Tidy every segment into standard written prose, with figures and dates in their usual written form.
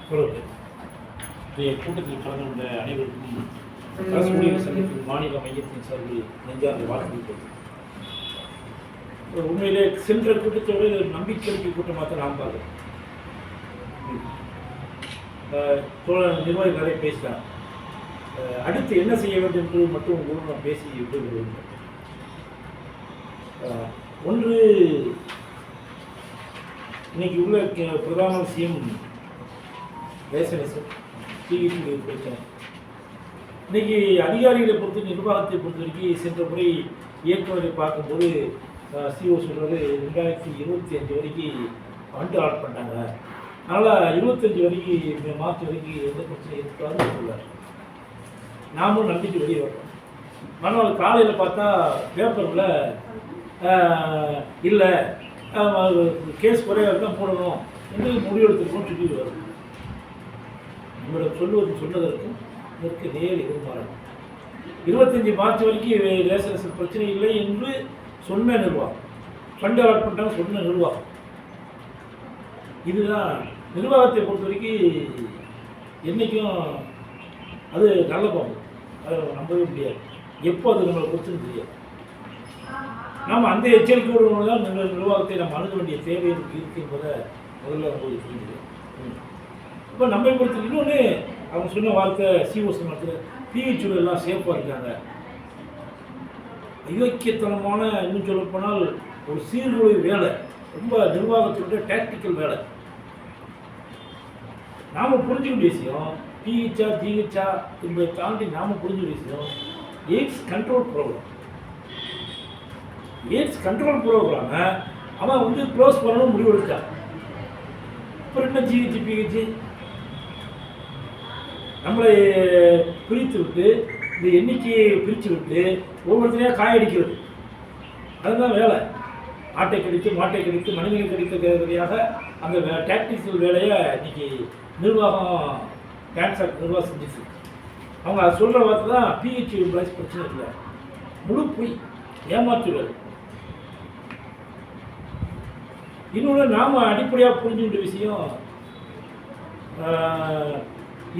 தொடர்பு கூட்டத்தில் கலந்து கொண்ட அனைவருக்கும் அரசு ஊழியர் சங்கத்தின் மாநில மையத்தின் சார்பில் நெஞ்சார்ந்த வாழ்த்துக்கள். உண்மையிலே சென்ற கூட்டத்தோடு நம்பிக்கைக்கு கூட்டமாக தான் நாம் பார்க்கிறோம். நிர்வாகிகள் நிறைய பேசினார். அடுத்து என்ன செய்ய வேண்டும் என்று மட்டும் உங்களோடு நான் பேசி விடுகிறேன். ஒன்று, இன்னைக்கு உள்ள பிரதான விஷயம் ரேஷனிசம், டிவிக்கு பிரச்சனை. இன்னைக்கு அதிகாரிகளை பொறுத்து, நிர்வாகத்தை பொறுத்த வரைக்கும் சென்ற முறை இயக்குநரை பார்க்கும்போது சிஓ சொல்கிறது 2025 வரைக்கும் ஃபண்டு ஆட் பண்ணாங்க, அதனால் 25 வரைக்கும் மார்ச் வரைக்கும் எந்த பிரச்சனையும் இருக்காதுன்னு சொல்லுவார். நாமும் நம்பிக்கை வெளியே வரோம். ஆனால் காலையில் பார்த்தா பேப்பரில் இல்லை கேஸ் குறையாக தான் போடணும் என்று முடிவெடுத்துருக்கோம் சொல்லி வரும். நம்மளிடம் சொன்னதற்கும் இதற்கு நேர் எதிர்மாறாங்க. 25 மார்ச் வரைக்கும் ரேஷன் பிரச்சனை இல்லை என்று சொன்ன நிர்வாகம், ஃபண்டு அலாட் பண்ணிட்டாங்க சொன்ன நிர்வாகம். இதுதான் நிர்வாகத்தை பொறுத்த வரைக்கும் என்றைக்கும் அது நல்ல பாம்பு, அதை நம்பவே முடியாது. எப்போ அது நம்மளை பொறுத்துன்னு தெரியாது. நாம் அந்த எச்சரிக்கையோடு தான் நிர்வாகத்தை நம்ம அணுக வேண்டிய தேவை இருக்கு என்பதை முதல்ல நம்ம புரிஞ்சுக்கிறோம். இப்போ நம்மை பொறுத்து இன்னொன்று அவங்க சொன்ன வார்த்தை சிஓ சொன்ன பிஹெச்யூ எல்லாம் சேஃபாக இருக்காங்க. இலக்கியத்தனமான இன்னும் சொல்லப்போனால் ஒரு சீர்குலை வேலை, ரொம்ப நிர்வாகத்தினுடைய டாக்டிக்கல் வேலை. நாம் புரிஞ்சுக்கிற விஷயம் பிஹெச்ஆ ஜிஹெச்ஆ என்பதை தாண்டி நாம் புரிஞ்சுக்கிற விஷயம் AIDS control program. AIDS control ப்ரோக்ராமை அவன் வந்து க்ளோஸ் பண்ணணும் முடிவெடுத்தான். அப்புறம் என்ன ஜிஹெச் பிஹெச் நம்மளை பிரித்து விட்டு, இந்த எண்ணிக்கையை பிரித்து விட்டு ஒவ்வொருத்தரையாக காயடிக்கிறது, அதுதான் வேலை. ஆட்டை கடித்து மாட்டை கடித்து மனிதனை கடிக்கிறதுக்காக அந்த டாக்டிக்கல் வேலையை இன்னைக்கு நிர்வாகம் கேன்சர் நிர்வாகம் செஞ்சிச்சு. அவங்க அதை சொல்கிற வார்த்தை தான் பிஹெச்யூ எம்ப்ளாய்ஸ் பிரச்சனை இல்லை, முழு பொய், ஏமாற்றுவது. இன்னொன்று நாம் அடிப்படையாக புரிஞ்சுக்கிட்ட விஷயம்,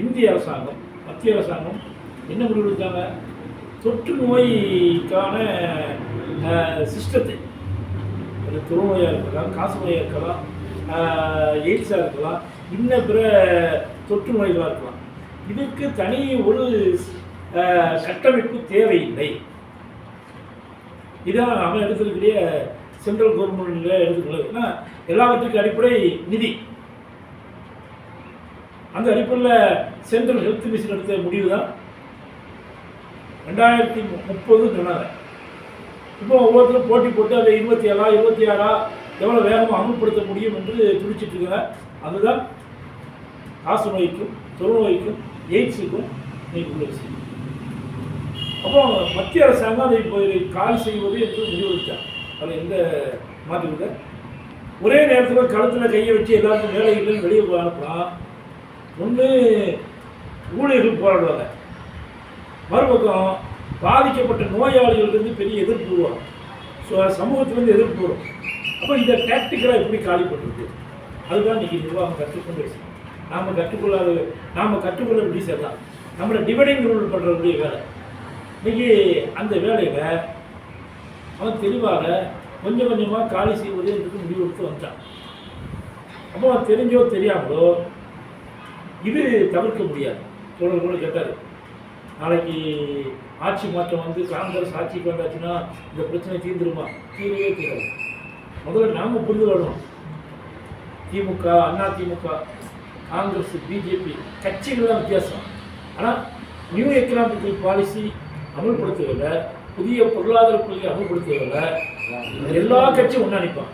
இந்திய அரசாங்கம், மத்திய அரசாங்கம் என்ன முடிவு எடுத்தாங்க, தொற்று நோய்க்கான சிஸ்டத்தை, அது தொழுநோயாக இருக்கலாம், காசு நோயாக இருக்கலாம், எய்ட்ஸாக இருக்கலாம், இன்னும் பிற தொற்று நோய்களாக இருக்கலாம், இதுக்கு தனி ஒரு கட்டமைப்பு தேவையில்லை. இதான் நம்ம எடுத்துக்கூடிய சென்ட்ரல் கவர்மெண்ட்டில் எடுத்துக்கிறது. ஏன்னா எல்லாவற்றுக்கும் அடிப்படை நிதி. அந்த அடிப்படையில் சென்ட்ரல் ஹெல்த் மிஷன் எடுத்த முடிவு தான் 2030 சொன்னாங்க. இப்போ ஒவ்வொருத்தரும் போட்டி போட்டு அதை 27 26 எவ்வளோ வேகமாக அமல்படுத்த முடியும் என்று துடிச்சிட்டு இருக்காங்க. அதுதான் காசு நோய்க்கும் தொழுநோய்க்கும் எய்ட்ஸுக்கும் இன்னைக்கு உள்ள விஷயம். அப்போ மத்திய அரசாங்கம் அதை இப்போ கால் செய்வது என்று முடிவெடுத்தார். அதில் எந்த மாற்றம் இல்லை. ஒரே நேரத்தில் கழுத்தில் கையை வச்சு எல்லாருக்கும் வேலை இல்லைன்னு வெளியே அனுப்பலாம். ஒன்று ஊழியர்கள் போராடுவாங்க, மறுபக்கம் பாதிக்கப்பட்ட நோயாளிகளிலிருந்து பெரிய எதிர்ப்பு வருவாங்க, சமூகத்திலேருந்து எதிர்ப்பு வரும். அப்போ இந்த டாக்டிக்கலாக எப்படி காலி பண்ணுறது, அதுதான் இன்றைக்கி நிர்வாகம் கற்றுக்கொண்டு விஷயம். நாம் கற்றுக்கொள்ள வேண்டிய சேர்தான் நம்மளை டிவைடிங் ரூல் பண்ணுறதுடைய வேலை. இன்றைக்கி அந்த வேலையில் அவன் தெளிவாக கொஞ்சம் கொஞ்சமாக காலி செய்வது என்று முடிவெடுத்து வந்தான். அப்போ அவன் தெரிஞ்சோ தெரியாமலோ இது தவிர்க்க முடியாது. தோழர் கூட கேட்டார், நாளைக்கு ஆட்சி மாற்றம் வந்து காங்கிரஸ் ஆட்சிக்கு வந்தாச்சுன்னா இந்த பிரச்சனை தீர்ந்துருமா? தீர்வே தீராது. முதல்ல நாம் புரிந்து வரணும். திமுக, அதிமுக, காங்கிரஸ், பிஜேபி கட்சிகள் தான் வித்தியாசம். ஆனால் நியூ எக்கனாமிக்கல் பாலிசி அமல்படுத்துவதில்லை, புதிய பொருளாதார கொள்கை அமல்படுத்துவதில்லை எல்லா கட்சியும் ஒன்றா நிற்பான்.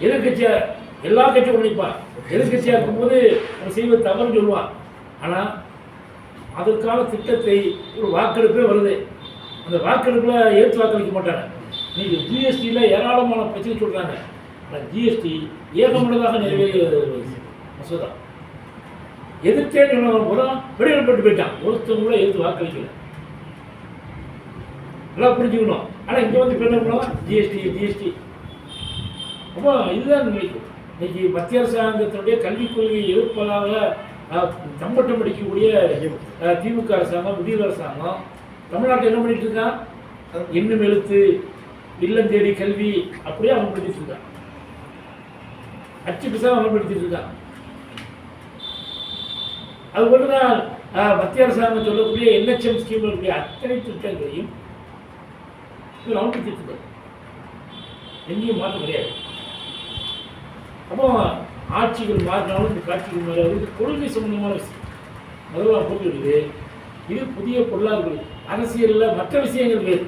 எதிர்கட்சியாக எல்லா கட்சியும் ஒன்றிப்பான். எதிர்கட்சியாக இருக்கும்போது அதை செய்வது தவறுன்னு சொல்லுவான். ஆனால் அதற்கான திட்டத்தை ஒரு வாக்கெடுப்பே வருது, அந்த வாக்கெடுப்பில் ஏற்று வாக்களிக்க மாட்டாங்க. நீங்கள் ஜிஎஸ்டியில் ஏராளமான பிரச்சனை சொல்கிறாங்க. ஆனால் ஜிஎஸ்டி ஏகமனதாக நிறைவேறிய மசோதா எதிர்த்தே போல வெளியிடப்பட்டு போயிட்டான். ஒருத்தவங்க கூட எதிர்த்து வாக்களிக்கல. நல்லா புரிஞ்சுக்கணும். ஆனால் இங்கே வந்து இப்போ என்ன பண்ணுவாங்க, ஜிஎஸ்டி. அப்போ இதுதான் நினைக்கும். இன்னைக்கு மத்திய அரசாங்கத்தினுடைய கல்விக் கொள்கையை எதிர்ப்பதாக தம்பட்டம் அடிக்கக்கூடிய திமுக அரசாங்கம், விடியல் அரசாங்கம் தமிழ்நாட்டில் என்ன பண்ணிட்டு இருக்கான்? எண்ணும் எழுத்து, இல்லம் தேடி கல்வி அப்படியே அமல்படுத்திட்டு இருக்கான். அச்சு பிசா அமல்படுத்திட்டு இருக்கான். அது மட்டும்தான் மத்திய அரசாங்கம் சொல்லக்கூடிய NHM ஸ்கீம் இருக்கக்கூடிய அத்தனை திட்டங்களையும் இவர் அமல்படுத்திட்டு இருக்கார். எங்கேயும் மாற்றம் கிடையாது. அப்போ ஆட்சிகள் மாறினாலும் இந்த காட்சிகள் மாறாது. இது கொள்கை சம்பந்தமான விஷயம். முதல்ல போட்டுருக்குது. இது புதிய பொருளாதார அரசியலில் மற்ற விஷயங்கள் வேறு.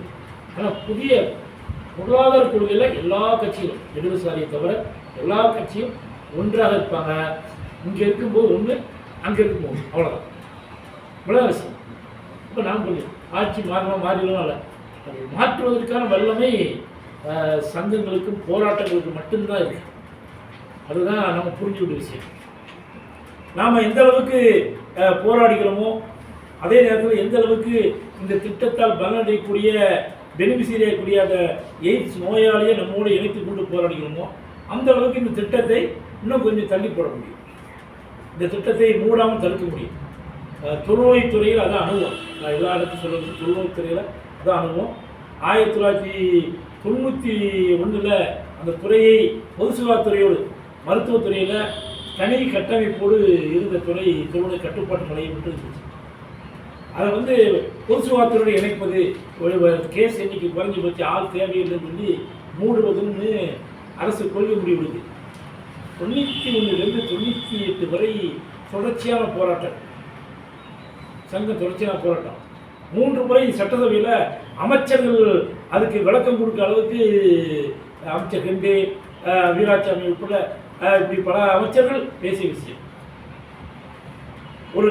ஆனால் புதிய பொருளாதார கொள்கையில் எல்லா கட்சிகளும், இடதுசாரியை தவிர எல்லா கட்சியும் ஒன்றாக இருப்பாங்க. இங்கே இருக்கும்போது ஒன்று, அங்கே இருக்கும்போது அவ்வளோதான். இவ்வளோதான் விஷயம். இப்போ நான் சொல்லுவேன், ஆட்சி மாறணும் மாறிடலாம் இல்லை, அதை மாற்றுவதற்கான வல்லமை சங்கங்களுக்கும் போராட்டங்களுக்கும் மட்டும்தான் இருக்கு. அதுதான் நம்ம புரிஞ்சுக்கிட்ட விஷயம். நாம் எந்த அளவுக்கு போராடுகிறோமோ, அதே நேரத்தில் எந்த அளவுக்கு இந்த திட்டத்தால் பலனடையக்கூடிய பெனிஃபிஷியரியாகக்கூடிய அந்த எய்ட்ஸ் நோயாளியை நம்மோடு இணைத்து கொண்டு போராடுகிறோமோ, அந்த அளவுக்கு இந்த திட்டத்தை இன்னும் கொஞ்சம் தள்ளி போட முடியும். இந்த திட்டத்தை மூடாமல் தடுக்க முடியும். தொழுநோய்த்துறையில் அதான் அணுவோம். நான் எல்லா இடத்தையும் சொல்லுறது தொழுநோய்த்துறையில் அதான் அணுவோம். 1991 அந்த துறையை பொது சுகாதாரத்துறையோடு மருத்துவத்துறையில் தனி கட்டமைப்போடு இருந்த துறை தொழுநோய் கட்டுப்பாட்டு நிலையம் விட்டு இருந்துச்சு. அதை பொது சுகாதாரத்துறை இணைப்பது, கேஸ் எண்ணிக்கை குறைஞ்சி போச்சு, ஆள் தேவையில்லைன்னு சொல்லி மூடுவதுன்னு அரசு கொள்கை முடிவெடுது. 91லேருந்து 98 வரை தொடர்ச்சியான போராட்டம், சங்கம் தொடர்ச்சியான போராட்டம். 3 முறை சட்டசபையில் அமைச்சர்கள் அதுக்கு விளக்கம் கொடுக்க அளவுக்கு அமைச்சர் ஹெண்டே, வீராசாமி உட்பட இப்படி பல அமைச்சர்கள் பேசிய விஷயம். ஒரு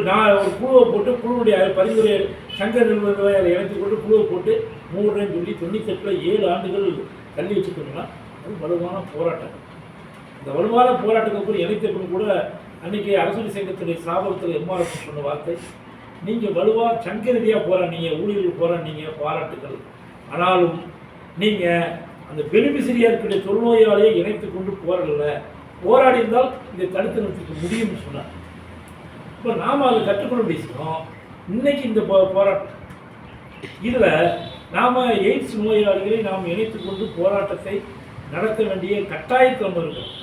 குழுவை போட்டு, குழுவுடைய பரிந்துரை சங்க நிறுவனங்களை அதை இணைத்து கொண்டு குழுவை போட்டு 3 சொல்லி 98 7 ஆண்டுகள் தள்ளி வச்சுக்கணும்னா அது வலுவான போராட்டம். இந்த வலுவான போராட்டத்துக்கு அப்புறம் இணைத்தப்படும் கூட அன்றைக்கி அரசு சங்கத்துடைய ஸ்தாபனத்தில் MRF சொன்ன வார்த்தை, நீங்கள் வலுவாக சங்க ரீதியாக போராடினீங்க, ஊழியர்கள் போராடினீங்க, பாராட்டுகள். ஆனாலும் நீங்கள் அந்த பெனிஃபிஷரியாக இருக்கக்கூடிய தொழுநோயாளியை இணைத்து கொண்டு போராடி இருந்தால் இதை தடுத்து நிறுத்திக்க முடியும்னு சொன்னார். இப்போ நாம் அதை கற்றுக்கொள்ள பேசினோம். இன்னைக்கு இந்த போராட்டம் இதில் நாம் எய்ட்ஸ் நோயாளிகளை நாம் இணைத்து கொண்டு போராட்டத்தை நடத்த வேண்டிய கட்டாயத்தில் நம்ம இருக்கோம்.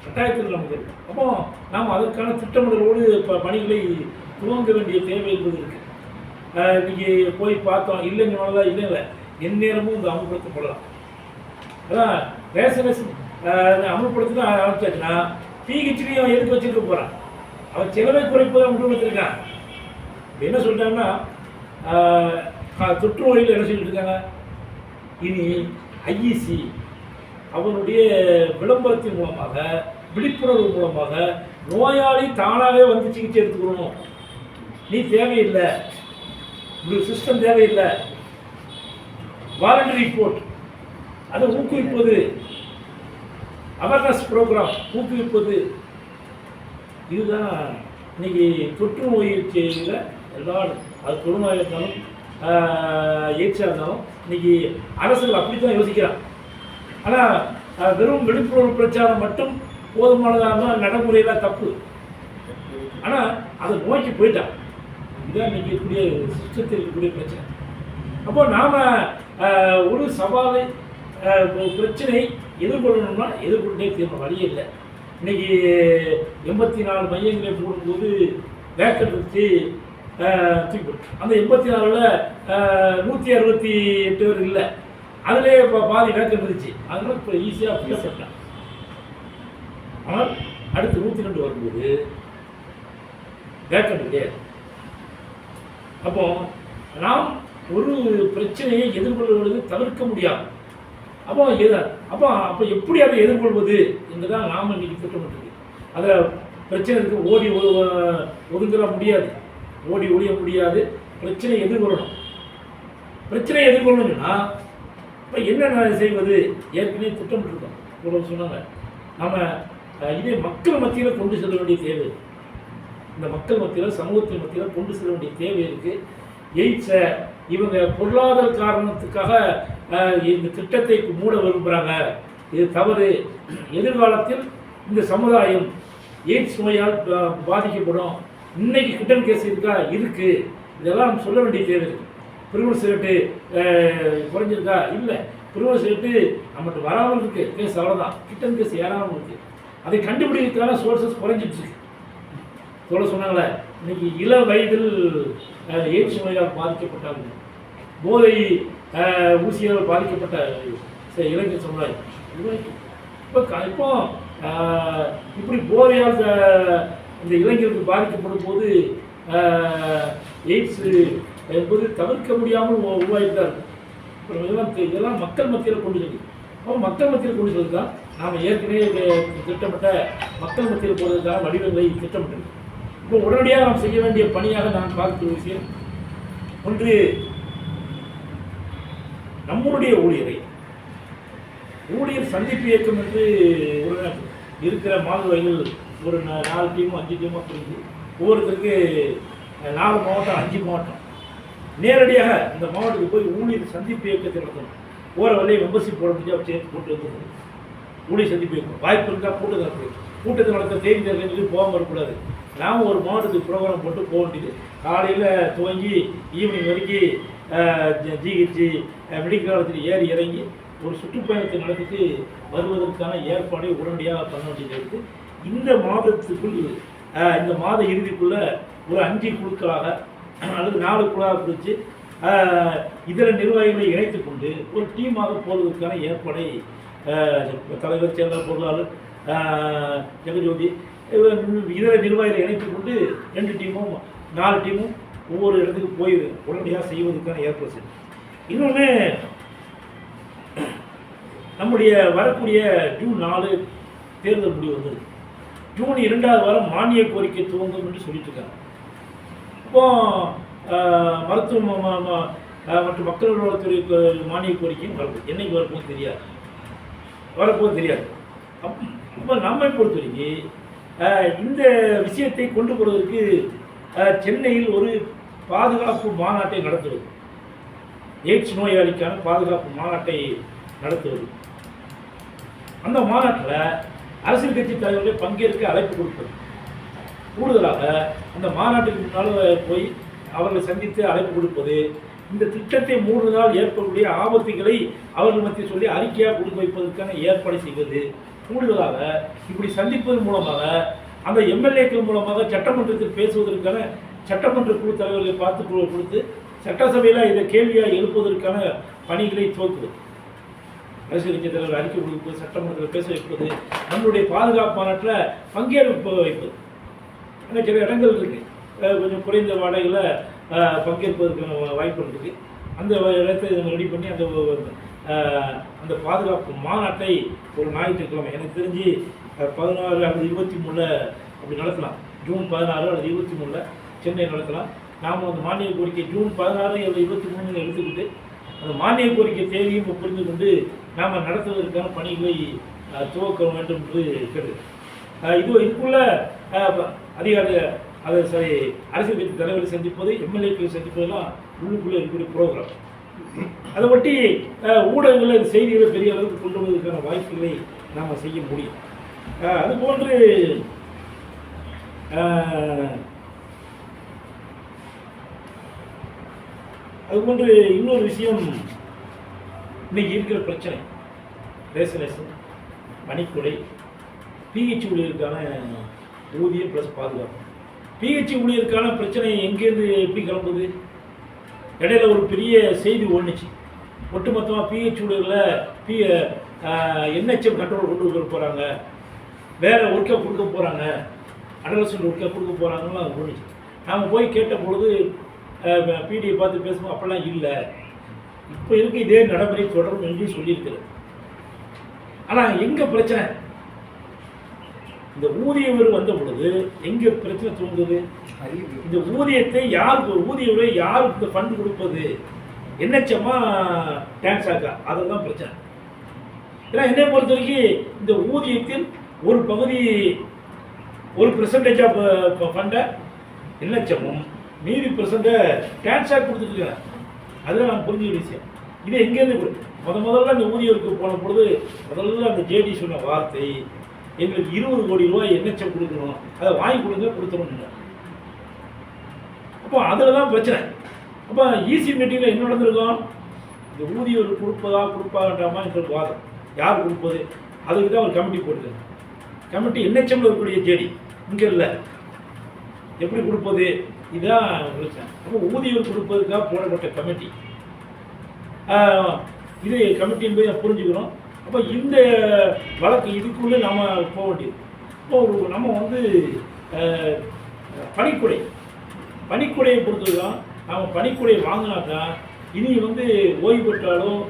கட்டாயத்தில் நமக்கு இருக்கு. அப்போ நாம் அதற்கான திட்டமிடலோடு பணிகளை துவங்க வேண்டிய தேவை என்பது இருக்குது. இன்றைக்கி போய் பார்த்தோம், இல்லைன்னு இல்லை, எந்நேரமும் இந்த அமல்படுத்தப்படலாம். அதான் ரேஷன் அமல்படுத்த ஆரம்பிச்சாச்சுன்னா பிஹெச்டியும் அவன் எதுக்கு வச்சுருக்க போகிறான்? அவன் செலவை குறைப்பதான் முடிவு வச்சுருக்கான். என்ன சொல்லிட்டாங்கன்னா, தொற்று நோயில் என்ன சொல்லிட்டு இருக்காங்க, இனி IEC அவனுடைய விளம்பரத்தின் மூலமாக, விழிப்புணர்வு மூலமாக நோயாளி தானாகவே சிகிச்சை எடுத்துக்கணும், நீ தேவையில்லை, உங்களுக்கு சிஸ்டம் தேவையில்லை, வாலண்டரி ரிப்போர்ட் அதை ஊக்குவிப்பது, அவேர்னஸ் ப்ரோக்ராம் ஊக்குவிப்பது, இதுதான் இன்னைக்கு தொற்று நோய் செய்தியில் எல்லாரும், அது தொழுநோயாக இருந்தாலும் எய்ட்ஸாக இருந்தாலும் இன்னைக்கு அரசுகள் அப்படி தான் யோசிக்கிறான். ஆனால் வெறும் விழிப்புணர்வு பிரச்சாரம் மட்டும் போதுமானதாக நடைமுறையில் தப்பு. ஆனால் அதை நோக்கி போயிட்டான். இதுதான் இன்னைக்கு இருக்கக்கூடிய சிஸ்டத்தில் இருக்கக்கூடிய பிரச்சனை. அப்போ நாம் ஒரு சவாலை, பிரச்சனை எதிர்கொள்ளணும்னா எதிர்கொண்டே தீர்வு, வழியே இல்லை. இன்றைக்கி 84 மையங்களை போடும்போது வேக்கண்ட் வச்சு தூக்கி, அந்த 84ல் 168 பேர் இல்லை, அதிலே இப்போ பாதி வேக்கண்ட் இருந்துச்சு. அதனால் இப்போ ஈஸியாக பிள்ளப்பட்டான். ஆனால் அடுத்து 102 வரும்போது வேக்கண்ட் கிடையாது. அப்போ நாம் ஒரு பிரச்சனையை எதிர்கொள்வது தவிர்க்க முடியாது. அப்போ எப்படி அதை எதிர்கொள்வது என்றுதான் நாம் இன்னைக்கு திட்டமிட்டு, அதில் பிரச்சனை இருக்குது, ஓடி ஒதுங்கிட முடியாது, ஓடி ஒழிய முடியாது, பிரச்சனை எதிர்கொள்ளணும். பிரச்சனையை எதிர்கொள்ளணும்னா இப்போ என்ன செய்வது? ஏற்கனவே திட்டமிட்டுருக்கோம். இவ்வளவு சொன்னாங்க. நாம் இதே மக்கள் மத்தியில் கொண்டு செல்ல வேண்டிய தேவை, இந்த மக்கள் மத்தியில், சமூகத்தின் மத்தியில் கொண்டு செல்ல வேண்டிய தேவை இருக்குது. எய்ட்ஸை இவங்க பொருளாதார காரணத்துக்காக இந்த திட்டத்தை மூட விரும்புகிறாங்க, இது தவறு. எதிர்காலத்தில் இந்த சமுதாயம் எய்ட்ஸ் நோயால் பாதிக்கப்படும். இன்னைக்கு கிட்டன் கேஸ் இருக்கா? இருக்கு. இதெல்லாம் நம்ம சொல்ல வேண்டிய தேவை இருக்கு. பிரிவினஸ் ரேட்டு குறைஞ்சிருக்கா? இல்லை. பிரிவினஸ் ரேட்டு நம்மகிட்ட வராமல் இருக்கு கேஸ், அவ்வளோதான். கிட்டன் கேஸ் ஏறாமல் இருக்கு. அதை கண்டுபிடிக்கிறதுக்கான சோர்சஸ் குறைஞ்சிட்டு இருக்கு. சொன்னாங்களே, இன்னைக்கு இள வயதில் எய்ட்ஸ் நோயால் பாதிக்கப்பட்டாங்க, போதை ஊசியால் பாதிக்கப்பட்ட இளைஞர் சமுதாயம் இப்போ இப்படி போதையால் இந்த இளைஞருக்கு பாதிக்கப்படும் போது எய்ட்ஸ் என்பது தவிர்க்க முடியாமல் உருவாகிட்டு தான் இருக்கும். இதெல்லாம் மக்கள் மத்தியில் கொண்டு செல்லுது. அப்போ மக்கள் மத்தியில் கொண்டு செல்வது தான் நாம் ஏற்கனவே திட்டமிட்ட மக்கள் மத்தியில் போவதற்கான வடிவங்களை திட்டமிட்டது. இப்போ உடனடியாக நாம் செய்ய வேண்டிய பணியாக நான் பார்க்கிற விஷயம் ஒன்று, நம்முடைய ஊழியர் சந்திப்பு இயக்கம் என்று இருக்கிற மாநிலங்கள் ஒரு 4 டீமோ 5 டீமோ பிரிஞ்சு ஒவ்வொருத்தருக்கு 4 மாவட்டம் 5 மாவட்டம் நேரடியாக இந்த மாவட்டத்துக்கு போய் ஊழியர் சந்திப்பு இயக்கத்தை நடத்தணும். போகிற வழியை மெம்பர்ஷிப் போட முடியாது, சேர்த்து போட்டு வந்து ஊழியர் சந்திப்பு இயக்கம் வாய்ப்பு இருந்தால் கூட்டத்தை நடத்த தேதி தேர்தல் போகாமல் இருக்கக்கூடாது. நாம் ஒரு மாவட்டத்துக்கு ப்ரோக்ராம் போட்டு போக வேண்டியது. காலையில் துவங்கி ஈவினிங் வரைக்கும் ஜிஹெச் மெடிக்கல் காலேஜில் ஏறி இறங்கி ஒரு சுற்றுப்பயணத்தை நடத்திட்டு வருவதற்கான ஏற்பாடை உடனடியாக பண்ண வேண்டியது இருக்குது. இந்த மாதத்துக்குள் இந்த மாத இறுதிக்குள்ளே ஒரு 5 குழுக்களாக அல்லது 4 குழுவாக பிடிச்சி இதர நிர்வாகிகளை இணைத்து கொண்டு ஒரு டீமாக போவதற்கான ஏற்பாடை தலைவர், செயலாளர், பொருளாளர், ஜெகஜோதி இதர நிர்வாகிகளை இணைத்து கொண்டு 2 டீமும் 4 டீமும் ஒவ்வொரு இடத்துக்கு போய் உடனடியாக செய்வதற்கான ஏற்பாடு செய்யும். இன்னொன்று, நம்முடைய வரக்கூடிய ஜூன் 4 தேர்தல் முடிவு வந்தது. ஜூன் 2வது வாரம் மானிய கோரிக்கை துவங்கும் என்று சொல்லிட்டு இருக்காங்க. இப்போ மருத்துவ மற்றும் மக்கள் நலத்துறை மானிய கோரிக்கையும் வருது. என்னைக்கு வரப்போகுது தெரியாது. அப்போ நம்மை பொறுத்த வரைக்கும் இந்த விஷயத்தை கொண்டு போவதற்கு சென்னையில் ஒரு பாதுகாப்பு மாநாட்டை நடத்துவது, எய்ட்ஸ் நோயாளிக்கான பாதுகாப்பு மாநாட்டை நடத்துவது. அந்த மாநாட்டில் அரசியல் கட்சி தலைவர்களை பங்கேற்க அழைப்பு கொடுப்பது. கூடுதலாக அந்த மாநாட்டுக்கு முன்னால் போய் அவர்களை சந்தித்து அழைப்பு கொடுப்பது, இந்த திட்டத்தை 3 நாள் ஏற்படக்கூடிய ஆபத்துகளை அவர்கள் மத்தியில் சொல்லி அறிக்கையாக கொடுக்க வைப்பதற்கான ஏற்பாடு செய்வது. கூடுதலாக இப்படி சந்திப்பதன் மூலமாக அந்த எம்எல்ஏக்கள் மூலமாக சட்டமன்றத்தில் பேசுவதற்கான சட்டமன்ற குழு தலைவர்களை பார்த்து கொடுத்து சட்டசபையில் இதை கேள்வியாக எழுப்புவதற்கான பணிகளை துவக்குவது. அரசியல் கட்சி தலைவர் அறிக்கை கொடுப்பது, சட்டமன்றத்தில் பேச வைப்பது, நம்மளுடைய பாதுகாப்பு மாநாட்டில் பங்கேற்ப வைப்பது. அங்கே சில இடங்கள் இருக்குது, கொஞ்சம் குறைந்த வாடகையில் பங்கேற்பதற்கான வாய்ப்பு இருக்குது. அந்த இடத்தை ரெடி பண்ணி அந்த பாதுகாப்பு மாநாட்டை ஒரு ஞாயிற்றுக்கிழமை எனக்கு தெரிஞ்சு 16 அல்லது 23 அப்படி நடத்தலாம். ஜூன் 16 அல்லது 23 சென்னை நடத்தலாம். நாம் அந்த மானிய கோரிக்கை ஜூன் 16 அல்லது 23 எடுத்துக்கிட்டு அந்த மானிய கோரிக்கை தேவையும் புரிந்து கொண்டு நாம் நடத்துவதற்கான பணிகளை துவக்க வேண்டும் என்று கேட்குது. இதுக்குள்ள அதிகாரிகள் அரசியல் கட்சி தலைவரை சந்திப்பது, எம்எல்ஏக்களை சந்திப்பதெல்லாம் உள்ளுக்குள்ளே இருக்கக்கூடிய ப்ரோக்ராம். அதை ஒட்டி ஊடகங்களில் செய்திகளை பெரிய அளவுக்கு கொண்டு வருவதற்கான வாய்ப்புகளை நாம் செய்ய முடியும். அதுபோன்று இன்னொரு விஷயம், இன்னைக்கு இருக்கிற பிரச்சனை ரேஷனேஷன், பணிக்கொடை, பிஹெச் ஊழியருக்கான ஊதியம் ப்ளஸ் பாதுகாப்பு. பிஹெச் ஊழியருக்கான பிரச்சனை எங்கேருந்து எப்படி கிளம்புது? இடையில ஒரு பெரிய செய்தி ஓடுச்சு, ஒட்டுமொத்தமாக பிஹெச் ஊழியர்களில் என்ஹெச்எம் கண்ட்ரோல் கொண்டு வர போகிறாங்க, வேறு ஒர்க்கை கொடுக்க போகிறாங்க, அடலசன்ட் ஒர்க்கை கொடுக்க போகிறாங்கன்னு அது ஓடுச்சு. நாம் போய் கேட்ட பொழுது பிடியை பார்த்து பேசும்போது அப்படிலாம் இல்லை, இப்போ இருக்க இதே நடைமுறை தொடரும் என்று சொல்லியிருக்கிறது. ஆனால் எங்கே பிரச்சனை? இந்த ஊதியவர் வந்த பொழுது எங்கே பிரச்சனை தோன்றுது? இந்த ஊதியத்தை ஊதியவரை யாருக்கு இந்த ஃபண்ட் கொடுப்பது? என்னச்சமா டான்ஸ் ஆக்கா? அதெல்லாம் பிரச்சனை. ஏன்னா என்னை பொறுத்த வரைக்கும் இந்த ஊதியத்தில் ஒரு பகுதி, ஒரு பெர்சன்டேஜ் ஆஃப் ஃபண்டை என்னச்சமும் மீதி பெர்சன்ட்டை டான்ஸாக கொடுத்துருக்காங்க. அதுதான் நம்ம புரிஞ்சுக்கிற விஷயம். இது எங்கேருந்து முதல்ல அந்த ஊதியருக்கு போன பொழுது முதல்ல அந்த ஜேடி சொன்ன வார்த்தை, எங்களுக்கு 20 கோடி ரூபாய் என்ஹெச்எம் கொடுக்கணும், அதை வாங்கி கொடுங்க, கொடுத்துருங்க. அப்போ அதில் தான் பிரச்சனை. அப்போ ஈசி மீட்டிங்கில் என்ன நடந்திருக்கும்? இந்த ஊதியர் கொடுப்பாங்கன்றாமா என்ற வாதம். யார் கொடுப்பது? அதுக்கு தான் ஒரு கமிட்டி போடுது. கமிட்டி என்ஹெச்எம்ல இருக்கக்கூடிய ஜேடி இங்கே இல்லை, எப்படி கொடுப்பது? இதுதான் பிரச்சனை. அப்போ ஊதியர் கொடுப்பதுக்காக போடப்பட்ட கமிட்டி, இது கமிட்டி என்பதை புரிஞ்சுக்கணும். அப்போ இந்த வழக்கு இதுக்குள்ளே நம்ம போக வேண்டியது. இப்போ நம்ம வந்து பணிக்குடையை பொறுத்தது தான். நாம் பணிக்குடை வாங்கினாக்கா இனி வந்து ஓய்வு பெற்றாலும்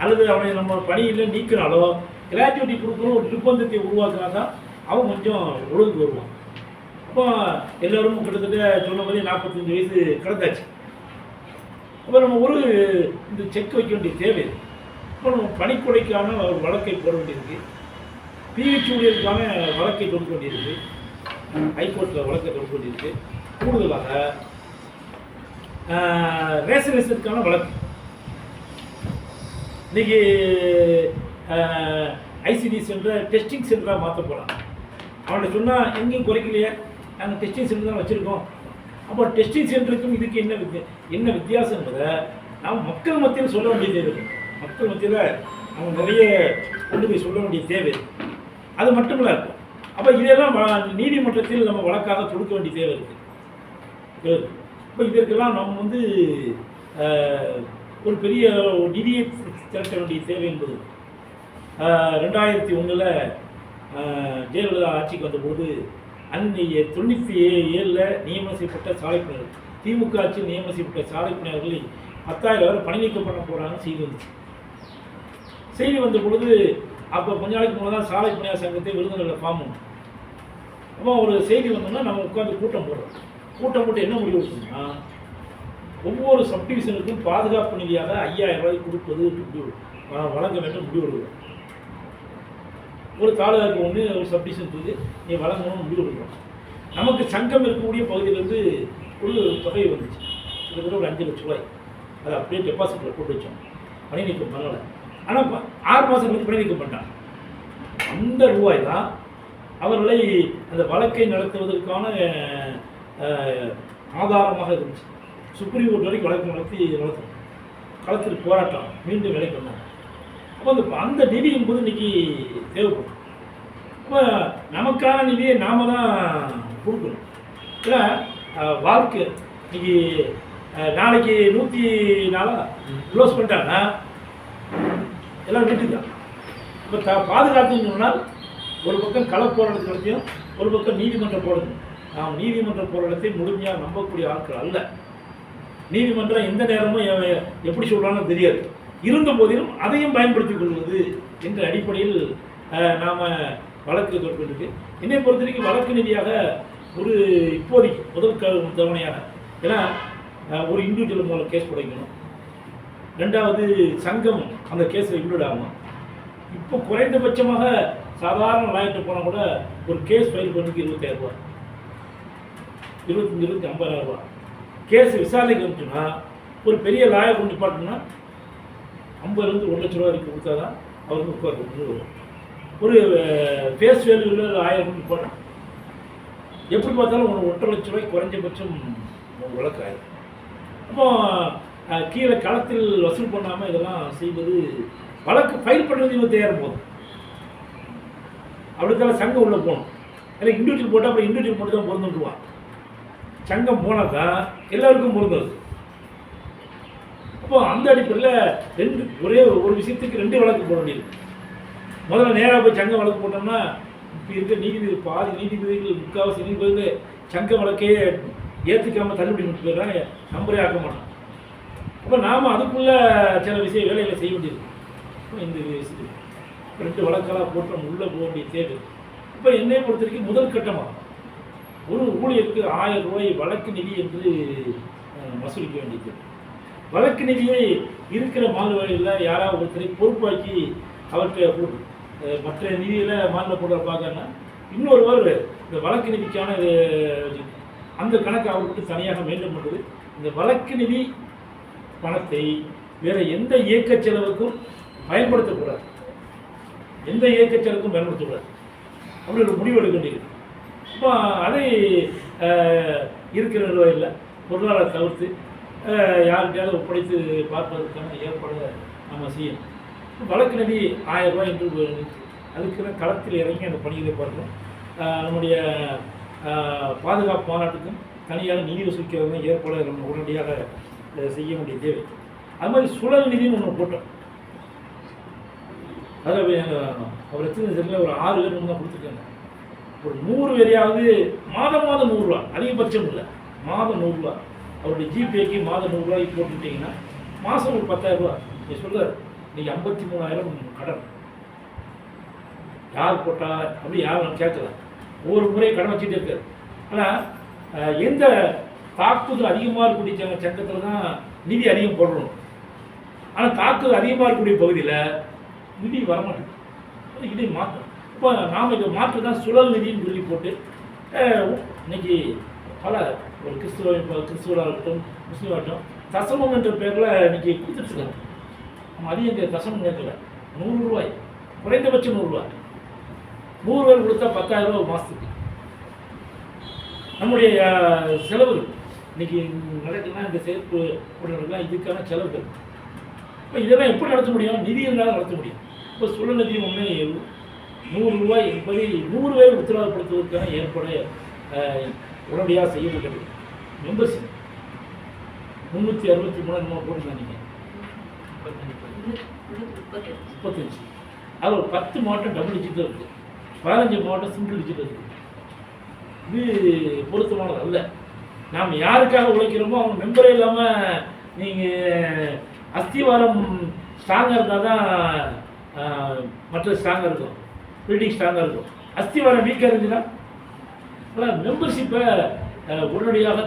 அல்லது அவனை நம்ம பணியில் நீக்கினாலோ கிராஜுவிட்டி கொடுக்கணும் ஒரு நிர்பந்தத்தை உருவாக்கினா தான் அவன் கொஞ்சம் ஒழுங்கு வருவான். அப்போ எல்லோரும் கிட்டத்தட்ட சொன்ன மாதிரி 45 வயசு கடந்தாச்சு. அப்போ நம்ம இந்த செக் வைக்க வேண்டிய தேவை. இப்போ நம்ம பணிக்குடைக்கான ஒரு வழக்கை போட வேண்டியிருக்கு, பிஹெச் ஊழியருக்கான வழக்கை தொடுக்க வேண்டியிருக்கு, ஹைகோர்ட்டில் வழக்கை தொடுக்க வேண்டியிருக்கு. கூடுதலாக ரேஷனேஷனுக்கான வழக்கு இன்னைக்கு ஐசிடி சென்டரை டெஸ்டிங் சென்டராக மாற்ற போகிறான். அவன்கிட்ட சொன்னால் எங்கேயும் குறைக்கலையே, நாங்கள் டெஸ்டிங் சென்டர் தான் வச்சுருக்கோம். அப்போ டெஸ்டிங் சென்டருக்கும் இதுக்கு என்ன வித்தியாசங்கிறத நாம் மக்கள் மத்தியில் சொல்ல வேண்டிய தேவை இருக்குது. மக்கள் மத்தியில் நம்ம நிறைய கொண்டு போய் சொல்ல வேண்டிய தேவை. அது மட்டுமில்ல இருக்கும். அப்போ இதெல்லாம் நீதிமன்றத்தில் நம்ம வழக்காக தொடுக்க வேண்டிய தேவை இருக்குது. இப்போ இதற்கெல்லாம் நம்ம வந்து ஒரு பெரிய நிதியை திரட்ட வேண்டிய தேவை என்பது 2001 ஜெயலலிதா ஆட்சிக்கு வந்தபோது அன்றைய 97 நியமனம் செய்யப்பட்ட சாலைப்பணியாளர், திமுக ஆட்சியில் நியமனம் செய்யப்பட்ட சாலைப்பணியாளர்களில் 10,000 பேர் பணி நீக்கம் பண்ண போகிறாங்கன்னு செய்தி வந்துச்சு. செய்தி வந்த பொழுது அப்போ கொஞ்ச நாளைக்கு முன்னாடி தான் சாலை பணியாளர் சங்கத்தை விருதுநகரில் ஃபார்ம் பண்ணும். அப்போ ஒரு செய்தி வந்தோம்னா நம்ம உட்காந்து கூட்டம் போட்டு என்ன முடிவு எடுக்கணும்னா, ஒவ்வொரு சப்டிவிஷனுக்கும் பாதுகாப்பு நிதியாக 5,000 ரூபாய் கொடுப்பது வழங்க வேண்டும் முடிவு எடுக்கிறோம். ஒரு தாலுகாவுக்கு ஒன்று ஒரு சப்டிவிஷன் இருக்குது, நீ வழங்கணும்னு முடிவு எடுக்கிறோம். நமக்கு சங்கம் இருக்கக்கூடிய பகுதியிலேருந்து ஒரு தொகை வந்துச்சு, கிட்டத்தட்ட ஒரு 5 லட்ச ரூபாய். அதை அப்படியே டெபாசிட்டில் போட்டு வச்சோம், பணி நீக்கம் பண்ணலை. ஆனால் 6 மாதம் கழித்து பணி நீக்கம் பண்ணாங்க. அந்த ரூபாய் தான் அவர்களை அந்த வழக்கை நடத்துவதற்கான ஆதாரமாக இருந்துச்சு. சுப்ரீம் கோர்ட் வரைக்கும் வழக்கு நடத்தணும், களத்தில் போராட்டம், மீண்டும் வேலை பண்ணாங்க. அப்போ அந்த நிதி என்பது இன்னைக்கு தேவைப்படும். அப்போ நமக்கான நிதியை நாம தான் கொடுக்கணும். ஏன்னா வாழ்க்கை இன்னைக்கு நாளைக்கு 104 க்ளோஸ் பண்ணிட்டாங்கன்னா எல்லாம் வீட்டுக்கு தான். இப்போ பாதுகாத்துன்னு சொன்னால் ஒரு பக்கம் கள போராட்டத்தை நடத்தியும் ஒரு பக்கம் நீதிமன்ற போராட்டம். நாம் நீதிமன்ற போராட்டத்தை முழுமையாக நம்பக்கூடிய ஆட்கள் அல்ல. நீதிமன்றம் எந்த நேரமும் எப்படி சொல்கிறான்னு தெரியாது. இருந்த போதிலும் அதையும் பயன்படுத்திக் கொள்வது என்ற அடிப்படையில் நாம் வழக்கு தொடர்பு. என்னை பொறுத்த வரைக்கும் வழக்கு நிதியாக ஒரு இப்போதைக்கு முதல் தவணையாக, ஏன்னா ஒரு இண்டிவிஜுவல் மூலம் கேஸ் உடைக்கணும், 2வது சங்கம் அந்த கேஸில் இன்க்ளூட் ஆகும். இப்போ குறைந்தபட்சமாக சாதாரண லாயர்கிட்ட போனால் கூட ஒரு கேஸ் ஃபைல் பண்ணுறதுக்கு 25,000 ரூபா, 50,000 ரூபா. கேஸ் விசாரணைக்கு வந்துச்சுன்னா ஒரு பெரிய லாயர் கொண்டு நிப்பாட்டணும்னா 50,000 1 லட்ச ரூபா வரைக்கும் கொடுத்தா தான் அவருக்கு உட்கார்ந்து வரும். ஒரு ஃபேஸ் வேல்யூவில் லாயர் கொண்டு நிப்பாட்டணும், எப்படி பார்த்தாலும் 1.5 லட்ச ரூபாய்க்கு குறைஞ்சபட்சம் வழக்கு ஆயிடும். அப்போ கீழே களத்தில் வசூல் பண்ணாமல் இதெல்லாம் செய்வது, வழக்கு ஃபைல் பண்ணுறது 25,000 போதும். அப்படித்தால சங்கம் உள்ளே போகணும். ஏன்னா இண்டிவிஜுவல் போட்டால் அப்புறம் இண்டிவிஜுவல் மட்டும் தான் பொருந்துட்டுருவான். சங்கம் போனால் தான் எல்லாருக்கும் பொருந்தது. அப்போ அந்த அடிப்படையில் ஒரே ஒரு விஷயத்துக்கு 2 வழக்கு போட வேண்டியது. முதல்ல நேராக போய் சங்க வழக்கு போட்டோம்னா இப்போ இருக்க நீதிபதி பாதி நீதிபதிகள் முக்கால்வாசி நீதிபதிகள் சங்க வழக்கையே ஏற்றுக்காமல் தள்ளுபடி பண்ணிட்டு போயிடுறாங்க, நம்பரே ஆக்க மாட்டோம். அப்போ நாம் அதுக்குள்ளே சில வேலைகளை செய்ய வேண்டியது. இந்த விஷயத்துக்கு 2 வழக்கெல்லாம் போட்டு நம்ம உள்ளே போக வேண்டிய தேவை. இப்போ என்னை பொறுத்த வரைக்கும் முதல் கட்டமாக ஒரு ஊழியருக்கு 1000 ரூபாய் வழக்கு நிதி என்று வசூலிக்க வேண்டியது. வழக்கு நிதியை இருக்கிற மாநிலங்களில் யாராவது ஒருத்தரை பொறுப்பாக்கி அவர்கிட்ட மற்ற நிதியில் மாநில போடுற பார்க்கறனா இன்னொருவர் இந்த வழக்கு நிதிக்கான அந்த கணக்கு அவர்கிட்ட தனியாக மெயின்டைன் பண்ணுறது. இந்த வழக்கு நிதி பணத்தை வேறு எந்த இயக்க செலவுக்கும் பயன்படுத்தக்கூடாது, எந்த இயக்க செலவுக்கும் பயன்படுத்தக்கூடாது அப்படி ஒரு முடிவு எடுக்க வேண்டியது. இப்போ அதை இருக்கிற நிலையில் பொருளாதார தவிர்த்து யாருக்கையாவது ஒப்படைத்து பார்ப்பதற்கான ஏற்பாடு நம்ம செய்யணும். வழக்கு நிதி 1000 ரூபாய் என்று அதுக்குன்னு களத்தில் இறங்கி அந்த பணிகளை பார்க்கணும். நம்முடைய பாதுகாப்பு மாநாட்டுக்கும் தனியாக நிதி வசூலிக்கிறதும் ஏற்பாடு நம்ம உடனடியாக செய்ய வேண்டிய தேவை. அது மாதிரி சுழல் நிதினு ஒன்று போட்டோம். அதில் அவர் எத்தனை தெரியல, ஒரு 6 பேர் தான் கொடுத்துருக்காங்க. ஒரு 100 பேரையாவது மாதம் 100 ரூபா, அதிகபட்சம் இல்லை, மாதம் 100 ரூபா அவருடைய ஜிபேக்கு மாதம் 100 ரூபாய்க்கு போட்டுக்கிட்டிங்கன்னா மாதம் ஒரு 10,000 ரூபா. நீ சொல்கிறார் நீங்கள் 53,000 கடன் யார் போட்டா அப்படி யாரும் கேட்கல, ஒவ்வொரு முறையும் கடன் வச்சுட்டே இருக்காரு. ஆனால் எந்த தாக்குதல் அதிகமாக இருக்கக்கூடிய சங்கத்தில் தான் நிதி அதிகம் போடணும். ஆனால் தாக்குதல் அதிகமாக இருக்கக்கூடிய பகுதியில் நிதி வரமாட்டேங்குது. இதை மாற்றணும். இப்போ நாம் இதை மாற்ற தான் சுழல் நிதின்னு சொல்லி போட்டு இன்னைக்கு பல ஒரு கிறிஸ்துவராக இருக்கட்டும் முஸ்லீமாக இருக்கட்டும் தசமம் என்ற பேரில் இன்னைக்கு கொடுத்துட்ருக்காங்க. நம்ம அதிகம் இந்த தசமம் கேட்கல, 100 ரூபாய் குறைந்தபட்சம் 100 ரூபாய், 100 பேர் கொடுத்தா 10,000 ரூபா ஒரு மாதத்துக்கு. நம்முடைய செலவுகள் இன்னைக்கு நடக்குதுன்னா இந்த சேர்ப்பு போடுறதுலாம் இதுக்கான செலவுகள். இப்போ இதெல்லாம் எப்படி நடத்த முடியும்? நிதி இருந்தாலும் நடத்த முடியும். இப்போ சுழல் நிதி ஒன்று 100 ரூபாய் என்பதை 100 பேர் உத்தரவாதப்படுத்துவதற்கான ஏற்பாடு உடனடியாக செய்யப்பட்டது. மெம்பர்ஷிப் 363 நம்ம போட்டுருந்தாங்க, 35. அது ஒரு 10 மாவட்டம் டபுள் டிஜிட்டில் இருக்குது, 15 மாவட்டம் சிங்கிள் டிஜிட்டில் இருக்குது. இது பொருத்தமானது அல்ல. நாம் யாருக்காக உழைக்கிறோமோ அவங்க மெம்பரே இல்லாமல் நீங்கள் அஸ்திவாரம் ஸ்ட்ராங்காக இருந்தால் தான் மற்ற ஸ்ட்ராங்காக இருக்கும், பில்டிங் ஸ்ட்ராங்காக இருக்கும். அஸ்திவாரம் வீக்காக இருந்துச்சுன்னா மெம்பர்ஷிப்பை உடனடியாக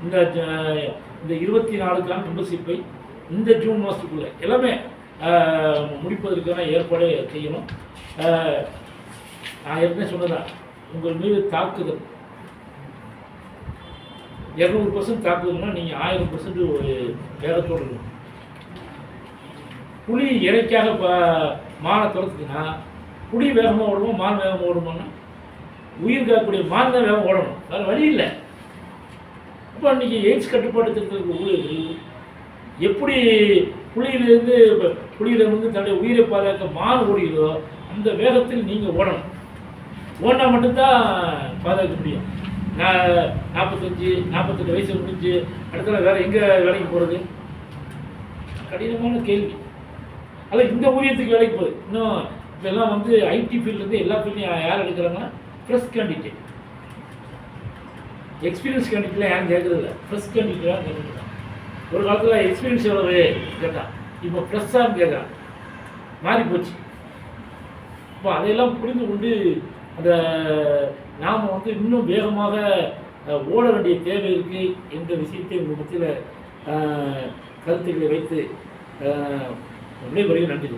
இந்த 24க்கான மெம்பர்ஷிப்பை இந்த ஜூன் மாதத்துக்குள்ளே எல்லாமே முடிப்பதற்கான ஏற்பாடு செய்யணும். நான் ஏற்கனவே சொன்னதான், உங்கள் மீது தாக்குதல் 200% தாக்குதல்னா நீங்கள் 1000% ஒரு வேகத்தோடு இருக்கணும். புலி இறைக்காக மானை துரத்துக்குன்னா புலி வேகமாக ஓடுமோ மான் வேகமாக ஓடுமோன்னா உயிர் காக்கக்கூடிய மான் தான் வேகம் ஓடணும், வேறு வழி இல்லை. அப்போ இன்றைக்கி எய்ட்ஸ் கட்டுப்பாட்டு திட்டத்துக்கு ஊழியர்கள் எப்படி புலியிலிருந்து தன்னுடைய உயிரை பாதுகாக்க மான் ஓடுகிறதோ அந்த வேகத்தில் நீங்கள் ஓடணும். ஓடினா மட்டும்தான் பாதுகாக்க முடியும். 45-48 வயசு முடிஞ்சு அடுத்த வேறு எங்கே வேலைக்கு போகிறது? கடினமான கேள்வி. அது இந்த ஊழியத்துக்கு வேலைக்கு போகுது. இன்னும் இப்போல்லாம் வந்து ஐடி ஃபீல்ட்லேருந்து எல்லா ஃபீல்டையும் யார் எடுக்கிறாங்கன்னா ஃப்ரெஷ் கேண்டிடேட். எக்ஸ்பீரியன்ஸ் கேண்டிடேட்லாம் யாரும் கேட்குறதில்ல, ஃப்ரெஷ் கேண்டிடேட் கேட்குறாங்க. ஒரு காலத்தில் எக்ஸ்பீரியன்ஸ் எவ்வளவு கேட்டான், இப்போ ஃப்ரெஷ்ஷாக கேட்குறான், மாறி போச்சு. இப்போ அதையெல்லாம் புரிந்து கொண்டு அந்த நாம் வந்து இன்னும் வேகமாக ஓட வேண்டிய தேவை இருக்குது என்ற விஷயத்தை உங்கள் மத்தியில் கருத்துக்களை வைத்து விடைபெறுகிறேன். நன்றி.